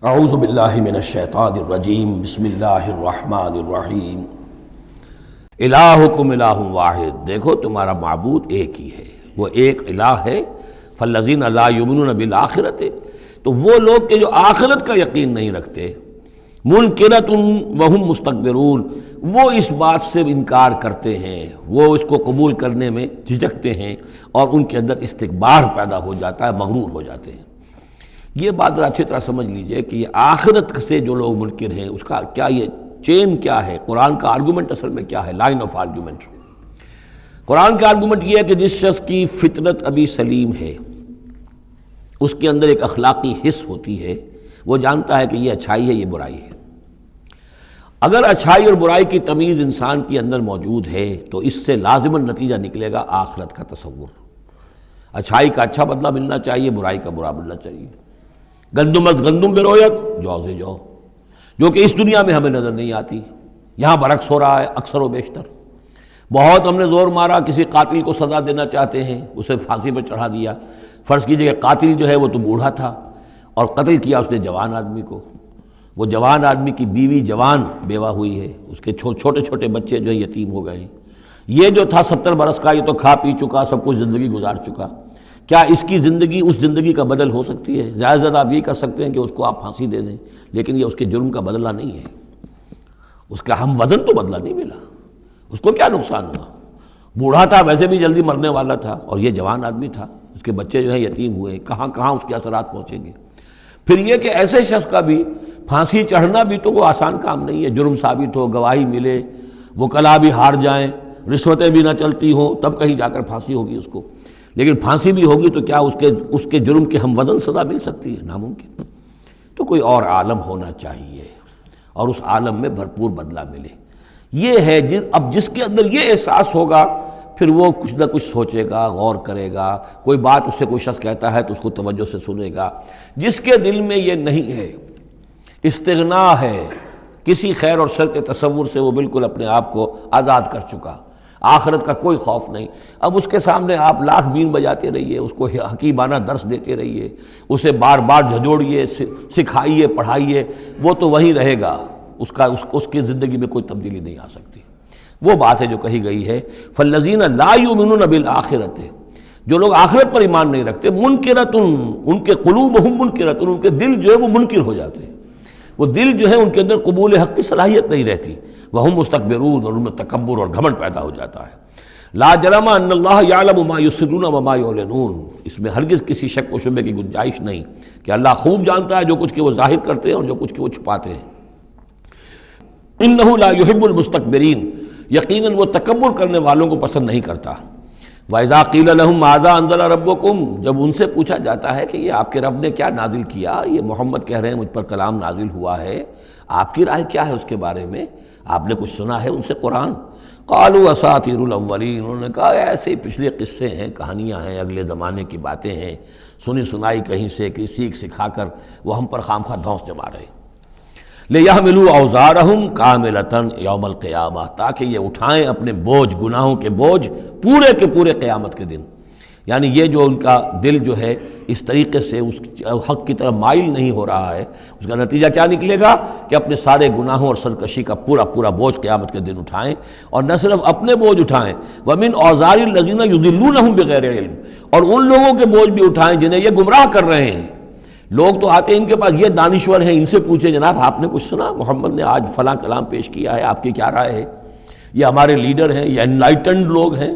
اعوذ باللہ من الشیطان الرجیم بسم اللہ الرحمن الرحیم الہکم الہ واحد، دیکھو تمہارا معبود ایک ہی ہے، وہ ایک الہ ہے۔ فالذین لا یؤمنون بالآخرۃ، تو وہ لوگ کہ جو آخرت کا یقین نہیں رکھتے، منکرۃ وہم مستکبرون، وہ اس بات سے انکار کرتے ہیں، وہ اس کو قبول کرنے میں جھجکتے ہیں اور ان کے اندر استکبار پیدا ہو جاتا ہے، مغرور ہو جاتے ہیں۔ یہ بات اچھی طرح سمجھ لیجئے کہ یہ آخرت سے جو لوگ منکر ہیں اس کا کیا یہ چین کیا ہے، قرآن کا آرگومنٹ اصل میں کیا ہے، لائن آف آرگومنٹ۔ قرآن کا آرگومنٹ یہ ہے کہ جس شخص کی فطرت ابھی سلیم ہے، اس کے اندر ایک اخلاقی حس ہوتی ہے، وہ جانتا ہے کہ یہ اچھائی ہے، یہ برائی ہے۔ اگر اچھائی اور برائی کی تمیز انسان کے اندر موجود ہے تو اس سے لازماً نتیجہ نکلے گا آخرت کا تصور۔ اچھائی کا اچھا بدلہ ملنا چاہیے، برائی کا برا ملنا چاہیے۔ گندم از گندم برویت جو سے جو، جو کہ اس دنیا میں ہمیں نظر نہیں آتی، یہاں برعکس ہو رہا ہے اکثر و بیشتر۔ بہت ہم نے زور مارا، کسی قاتل کو سزا دینا چاہتے ہیں، اسے پھانسی پر چڑھا دیا۔ فرض کیجئے کہ قاتل جو ہے وہ تو بوڑھا تھا اور قتل کیا اس نے جوان آدمی کو، وہ جوان آدمی کی بیوی جوان بیوہ ہوئی ہے، اس کے چھوٹے چھوٹے بچے جو ہیں یتیم ہو گئے ہیں۔ یہ جو تھا 70 برس کا، یہ تو کھا پی چکا، سب کچھ زندگی گزار چکا۔ کیا اس کی زندگی اس زندگی کا بدل ہو سکتی ہے؟ زیادہ سے زیادہ آپ یہ کر سکتے ہیں کہ اس کو آپ پھانسی دے دیں، لیکن یہ اس کے جرم کا بدلہ نہیں ہے، اس کا ہم وزن تو بدلہ نہیں ملا۔ اس کو کیا نقصان ہوا؟ بوڑھا تھا، ویسے بھی جلدی مرنے والا تھا، اور یہ جوان آدمی تھا، اس کے بچے جو ہیں یتیم ہوئے، کہاں کہاں اس کے اثرات پہنچیں گے۔ پھر یہ کہ ایسے شخص کا بھی پھانسی چڑھنا بھی تو کوئی آسان کام نہیں ہے، جرم ثابت ہو، گواہی ملے، وکلا بھی ہار جائیں، رشوتیں بھی نہ چلتی ہوں، تب کہیں جا کر پھانسی ہوگی اس کو۔ لیکن پھانسی بھی ہوگی تو کیا اس کے جرم کے ہم وزن سزا مل سکتی ہے؟ ناممکن۔ تو کوئی اور عالم ہونا چاہیے اور اس عالم میں بھرپور بدلہ ملے۔ یہ ہے اب جس کے اندر یہ احساس ہوگا، پھر وہ کچھ نہ کچھ سوچے گا، غور کرے گا، کوئی بات اس سے کوئی شخص کہتا ہے تو اس کو توجہ سے سنے گا۔ جس کے دل میں یہ نہیں ہے، استغنا ہے، کسی خیر اور شر کے تصور سے وہ بالکل اپنے آپ کو آزاد کر چکا، آخرت کا کوئی خوف نہیں، اب اس کے سامنے آپ لاکھ بین بجاتے رہیے، اس کو حکیمانہ درس دیتے رہیے، اسے بار بار جھنجھوڑیے، سکھائیے، پڑھائیے، وہ تو وہیں رہے گا، اس کی زندگی میں کوئی تبدیلی نہیں آ سکتی۔ وہ بات ہے جو کہی گئی ہے فالذین لا یؤمنون بالآخرۃ، جو لوگ آخرت پر ایمان نہیں رکھتے، منکرۃ، ان کے قلوبہم منکرۃ، ان کے دل جو ہے وہ منکر ہو جاتے ہیں، وہ دل جو ہے ان کے اندر قبول حق کی صلاحیت نہیں رہتی، وہم مستکبرون، اور ان میں تکبر اور گھمنڈ پیدا ہو جاتا ہے۔ لا جرم ان اللہ یعلم ما یسرون وما یعلنون، اس میں ہرگز کسی شک و شبے کی گنجائش نہیں کہ اللہ خوب جانتا ہے جو کچھ کہ وہ ظاہر کرتے ہیں اور جو کچھ کہ وہ چھپاتے ہیں۔ انہ لا یحب المستکبرین، یقیناً وہ تکبر کرنے والوں کو پسند نہیں کرتا۔ وَإِذَا قِيلَ لَهُمْ مَاذَا أَنزَلَ رَبُّكُمْ، جب ان سے پوچھا جاتا ہے کہ یہ آپ کے رب نے کیا نازل کیا، یہ محمد کہہ رہے ہیں مجھ پر کلام نازل ہوا ہے، آپ کی رائے کیا ہے اس کے بارے میں، آپ نے کچھ سنا ہے ان سے قرآن؟ قَالُوا أَسَاطِيرُ الْأَوَّلِينَ، انہوں نے کہا ایسے ہی پچھلے قصے ہیں، کہانیاں ہیں، اگلے زمانے کی باتیں ہیں، سنی سنائی کہیں سے، کہ سیکھ سکھا کر وہ ہم پر خامخواہ دھونس جما رہے ہیں۔ لِيَحْمِلُوا أَوْزَارَهُمْ كَامِلَةً يَوْمَ الْقِيَامَةِ، تاکہ یہ اٹھائیں اپنے بوجھ، گناہوں کے بوجھ پورے کے پورے قیامت کے دن۔ یعنی یہ جو ان کا دل جو ہے اس طریقے سے اس حق کی طرف مائل نہیں ہو رہا ہے، اس کا نتیجہ کیا نکلے گا کہ اپنے سارے گناہوں اور سرکشی کا پورا پورا بوجھ قیامت کے دن اٹھائیں، اور نہ صرف اپنے بوجھ اٹھائیں، وَمِنْ أَوْزَارِ الَّذِينَ يُضِلُّونَهُمْ بِغَيْرِ عِلْمٍ، اور ان لوگوں کے بوجھ بھی اٹھائیں جنہیں یہ گمراہ کر رہے ہیں۔ لوگ تو آتے ہیں ان کے پاس، یہ دانشور ہیں، ان سے پوچھیں جناب آپ نے کچھ سنا، محمد نے آج فلاں کلام پیش کیا ہے، آپ کی کیا رائے ہے؟ یہ ہمارے لیڈر ہیں، یہ انلائٹنڈ لوگ ہیں،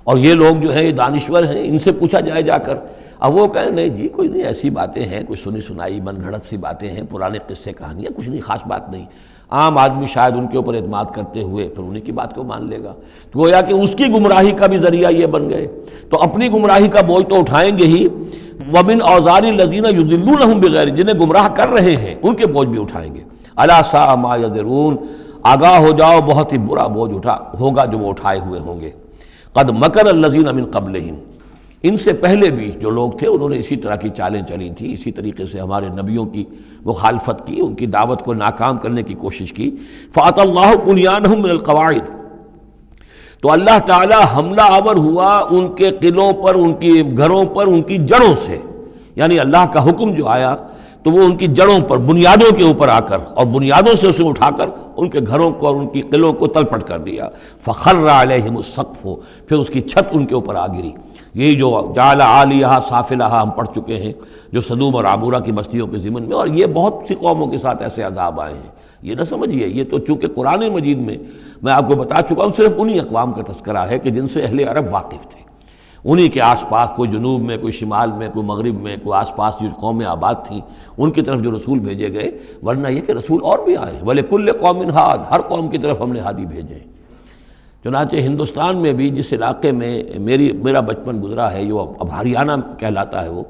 اور یہ لوگ جو ہیں یہ دانشور ہیں، ان سے پوچھا جائے جا کر۔ اب وہ کہیں نہیں جی کوئی نہیں، ایسی باتیں ہیں، کچھ سنی سنائی من گھڑت سی باتیں ہیں، پرانے قصے کہانیاں، کچھ نہیں، خاص بات نہیں۔ عام آدمی شاید ان کے اوپر اعتماد کرتے ہوئے پھر انہیں کی بات کو مان لے گا، تو گویا کہ اس کی گمراہی کا بھی ذریعہ یہ بن گئے، تو اپنی گمراہی کا بوجھ تو اٹھائیں گے ہی، وَمِنْ أَوْزَارِ الَّذِينَ يُضِلُّونَهُمْ بِغَيْرِ، جنہیں گمراہ کر رہے ہیں ان کے بوجھ بھی اٹھائیں گے۔ أَلَا سَاءَ مَا يَزِرُونَ، آگاہ ہو جاؤ بہت ہی برا بوجھ ہوگا جو وہ اٹھائے ہوئے ہوں گے۔ قَدْ مَكَرَ الَّذِينَ مِنْ قَبْلِهِمْ، ان سے پہلے بھی جو لوگ تھے انہوں نے اسی طرح کی چالیں چلی تھیں، اسی طریقے سے ہمارے نبیوں کی مخالفت کی، ان کی دعوت کو ناکام کرنے کی کوشش کی۔ فَأَتَى اللَّهُ بُنْيَانَهُم مِّنَ الْقَوَاعِدِ، تو اللہ تعالی حملہ آور ہوا ان کے قلعوں پر، ان کی گھروں پر، ان کی جڑوں سے، یعنی اللہ کا حکم جو آیا تو وہ ان کی جڑوں پر، بنیادوں کے اوپر آ کر، اور بنیادوں سے اسے اٹھا کر ان کے گھروں کو اور ان کی قلعوں کو تلپٹ کر دیا۔ فخر علیہم السقف، پھر اس کی چھت ان کے اوپر آ گری۔ یہی جو جعل عالیہا سافلہا ہم پڑھ چکے ہیں، جو سدوم اور عمورہ کی بستیوں کے ضمن میں، اور یہ بہت سی قوموں کے ساتھ ایسے عذاب آئے ہیں۔ یہ نہ سمجھیے، یہ تو چونکہ قرآن مجید میں آپ کو بتا چکا ہوں، صرف انہی اقوام کا تذکرہ ہے کہ جن سے اہل عرب واقف تھے، انہی کے آس پاس، کوئی جنوب میں، کوئی شمال میں، کوئی مغرب میں، کوئی آس پاس جو قومیں آباد تھیں ان کی طرف جو رسول بھیجے گئے، ورنہ یہ کہ رسول اور بھی آئے، وَلِكُلِّ قَوْمٍ ہاد، ہر قوم کی طرف ہم نے ہادی بھیجے ہیں۔ چنانچہ ہندوستان میں بھی جس علاقے میں میرا بچپن گزرا ہے، جو اب ہریانہ کہلاتا ہے، وہ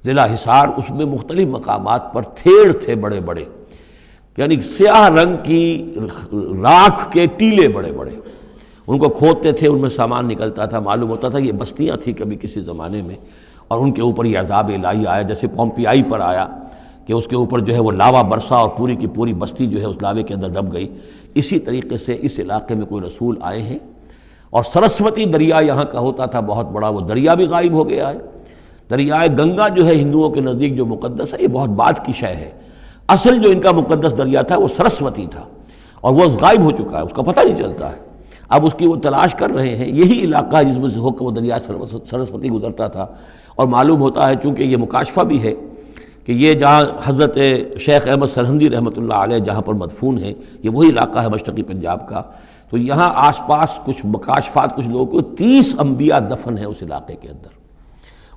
ضلع حصار، اس میں مختلف مقامات پر تھیڑ تھے بڑے بڑے، یعنی سیاہ رنگ کی راکھ کے ٹیلے بڑے بڑے، ان کو کھودتے تھے، ان میں سامان نکلتا تھا، معلوم ہوتا تھا یہ بستیاں تھیں کبھی کسی زمانے میں، اور ان کے اوپر یہ عذاب الہی آیا، جیسے پومپیائی پر آیا کہ اس کے اوپر جو ہے وہ لاوا برسا اور پوری کی پوری بستی جو ہے اس لاوے کے اندر دب گئی۔ اسی طریقے سے اس علاقے میں کوئی رسول آئے ہیں، اور سرسوتی دریا یہاں کا ہوتا تھا بہت بڑا، وہ دریا بھی غائب ہو گیا ہے۔ دریائے گنگا جو ہے ہندوؤں کے نزدیک جو مقدس ہے، یہ بہت بعد کی شے ہے۔ اصل جو ان کا مقدس دریا تھا وہ سرسوتی تھا، اور وہ غائب ہو چکا ہے، اس کا پتہ نہیں چلتا ہے۔ اب اس کی وہ تلاش کر رہے ہیں، یہی علاقہ ہے جس میں سے ہو کر وہ دریا سرسوتی گزرتا تھا، اور معلوم ہوتا ہے چونکہ یہ مکاشفہ بھی ہے کہ یہ جہاں حضرت شیخ احمد سرہندی رحمۃ اللہ علیہ جہاں پر مدفون ہیں، یہ وہی علاقہ ہے مشرقی پنجاب کا، تو یہاں آس پاس کچھ مکاشفات، کچھ لوگوں کو 30 انبیاء دفن ہیں اس علاقے کے اندر،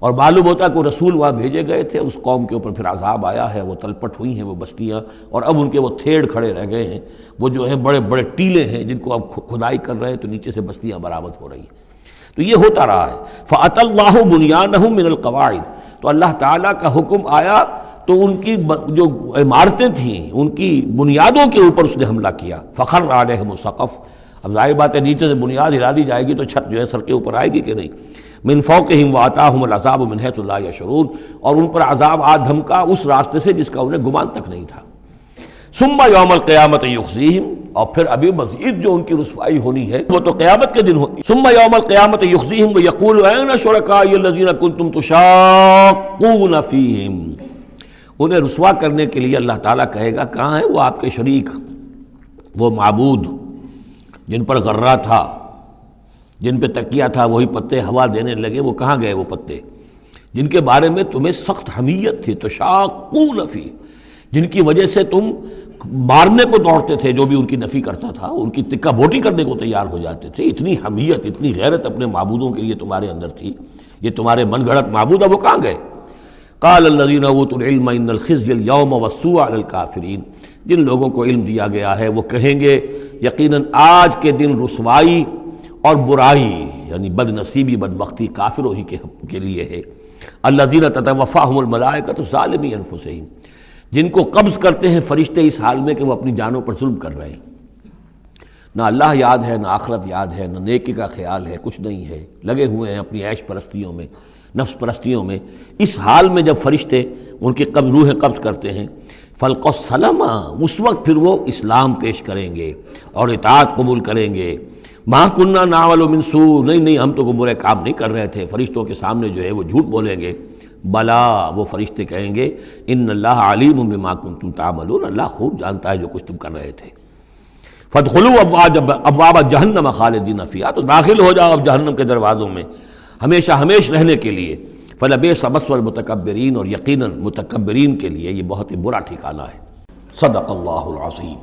اور معلوم ہوتا ہے کہ رسول وہاں بھیجے گئے تھے، اس قوم کے اوپر پھر عذاب آیا ہے، وہ تلپٹ ہوئی ہیں وہ بستیاں، اور اب ان کے وہ تھیڑ کھڑے رہ گئے ہیں، وہ جو ہیں بڑے بڑے ٹیلے ہیں جن کو اب کھدائی کر رہے ہیں تو نیچے سے بستیاں برآمد ہو رہی ہیں۔ تو یہ ہوتا رہا ہے۔ فَأَتَى اللَّهُ بُنْيَانَهُم مِّنَ الْقَوَاعِدِ، تو اللہ تعالیٰ کا حکم آیا تو ان کی جو عمارتیں تھیں ان کی بنیادوں کے اوپر اس نے حملہ کیا۔ فَخَرَّ عَلَيْهِمُ السَّقْفُ، اب ظاہر بات ہے نیچے سے بنیاد ہلا دی جائے گی تو چھت جو ہے سر کے اوپر آئے گی کہ نہیں۔ من فوقہم وَأَتَاهُمُ الْعَذَابُ مِنْ حَيْثُ لَا يَشْعُرُونَ، اور ان پر عذاب آ دھمکا اس راستے سے جس کا انہیں گمان تک نہیں تھا۔ ثُمَّ يَوْمَ الْقِيَامَةِ يُخْزِيهِمْ، اور پھر ابھی مزید جو ان کی رسوائی ہونی ہے وہ تو قیامت کے دن ہوگی۔ ثُمَّ يَوْمَ الْقِيَامَةِ يُخْزِيهِمْ وَيَقُولُ أَيْنَ شُرَكَائِيَ الَّذِينَ كُنتُمْ تُشَاقُّونَ فِيهِمْ، انہیں رسوا کرنے کے لیے اللہ تعالیٰ کہے گا کہاں ہیں وہ آپ کے شریک، وہ معبود جن پر غرہ تھا، جن پہ تکیہ تھا، وہی پتے ہوا دینے لگے، وہ کہاں گئے وہ پتے جن کے بارے میں تمہیں سخت حمیت تھی، تشاقون فی، جن کی وجہ سے تم مارنے کو دوڑتے تھے، جو بھی ان کی نفی کرتا تھا ان کی تکہ بوٹی کرنے کو تیار ہو جاتے تھے۔ اتنی حمیت، اتنی غیرت اپنے معبودوں کے لیے تمہارے اندر تھی، یہ تمہارے من گھڑت معبود، اب وہ کہاں گئے؟ قال الذین اوتوا العلم ان الخزي اليوم والسوء علی الکافرین، جن لوگوں کو علم دیا گیا ہے وہ کہیں گے یقیناً آج کے دن رسوائی اور برائی یعنی بد نصیبی، بدبختی کافروں ہی کے لیے ہے۔ الذین تتوفاہم الملائکۃ ظالمی انفسہم، جن کو قبض کرتے ہیں فرشتے اس حال میں کہ وہ اپنی جانوں پر ظلم کر رہے ہیں، نہ اللہ یاد ہے، نہ آخرت یاد ہے، نہ نیکی کا خیال ہے، کچھ نہیں ہے، لگے ہوئے ہیں اپنی عیش پرستیوں میں، نفس پرستیوں میں۔ اس حال میں جب فرشتے ان کی روح قبض کرتے ہیں، فَالْقَ السَّلَامَ، اس وقت پھر وہ اسلام پیش کریں گے اور اطاعت قبول کریں گے۔ مَا كُنَّا نَعْمَلُ مِن سُوءٍ، نہیں ہم تو کوئی برے کام نہیں کر رہے تھے، فرشتوں کے سامنے جو ہے وہ جھوٹ بولیں گے۔ بلا، وہ فرشتے کہیں گے ان اللہ علیم بما کنتم تعملون، اللہ خوب جانتا ہے جو کچھ تم کر رہے تھے۔ فادخلوا ابواب جہنم خالدین فیہا، تو داخل ہو جاؤ اب جہنم کے دروازوں میں ہمیشہ ہمیش رہنے کے لیے۔ فلبئس مثوى المتکبرین، اور یقیناً متکبرین کے لیے یہ بہت ہی برا ٹھکانہ ہے۔ صدق اللہ العظیم۔